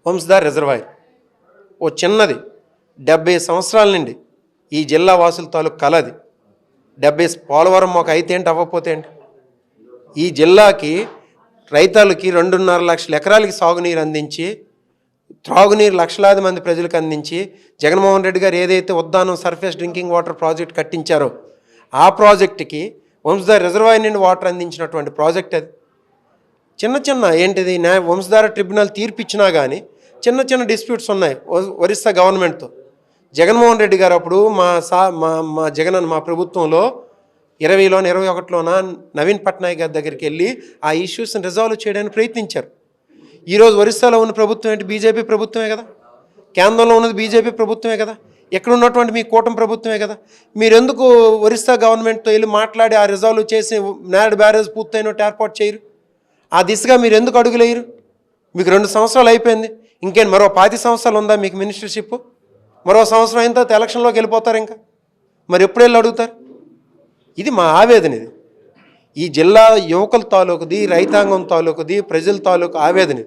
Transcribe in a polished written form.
Vamsadhara reservoir ఓ చిన్నది 70 సంవత్సరాల నుండి ఈ జిల్లా వాసుల తాలూకు కలది. 70 పోలవరం మాకు అయితే ఏంటి అవ్వకపోతే ఏంటి? ఈ జిల్లాకి రైతులకి 2.5 లక్షల ఎకరాలకి సాగునీరు అందించి, త్రాగునీరు లక్షలాది మంది ప్రజలకు అందించి, జగన్మోహన్ రెడ్డి గారు ఏదైతే Uddanam surface drinking water project కట్టించారో ఆ ప్రాజెక్టుకి వంశధార రిజర్వాయర్ నుండి వాటర్ అందించినటువంటి ప్రాజెక్ట్ అది. చిన్న ఏంటిది వంశధార ట్రిబ్యునల్ తీర్పిచ్చినా కానీ చిన్న డిస్ప్యూట్స్ ఉన్నాయి ఒరిస్సా గవర్నమెంట్తో. జగన్మోహన్ రెడ్డి గారు అప్పుడు మా ప్రభుత్వంలో 20లోన 21లోన నవీన్ పట్నాయక్ గారి దగ్గరికి వెళ్ళి ఆ ఇష్యూస్ని రిజాల్వ్ చేయడానికి ప్రయత్నించారు. ఈరోజు ఒరిస్సాలో ఉన్న ప్రభుత్వం ఏంటి? బీజేపీ ప్రభుత్వమే కదా. కేంద్రంలో ఉన్నది బీజేపీ ప్రభుత్వమే కదా. ఎక్కడ ఉన్నటువంటి మీ కూటమి ప్రభుత్వమే కదా. మీరు ఎందుకు ఒరిస్సా గవర్నమెంట్తో వెళ్ళి మాట్లాడి ఆ రిజాల్వ్ చేసి నాడ్ బ్యారేజ్ పూర్తయినట్టు ఏర్పాటు చేయరు? ఆ దిశగా మీరు ఎందుకు అడుగులేయరు? మీకు 2 సంవత్సరాలు అయిపోయింది, ఇంకేం మరో 5 సంవత్సరాలు ఉందా మీకు మినిస్టర్షిప్? మరో సంవత్సరం అయిన తర్వాత ఎలక్షన్లోకి వెళ్ళిపోతారు. ఇంకా మరి ఎప్పుడు వెళ్ళి అడుగుతారు? ఇది మా ఆవేదన. ఇది ఈ జిల్లా యువకుల తాలూకుది, రైతాంగం తాలూకుది, ప్రజల తాలూకు ఆవేదన.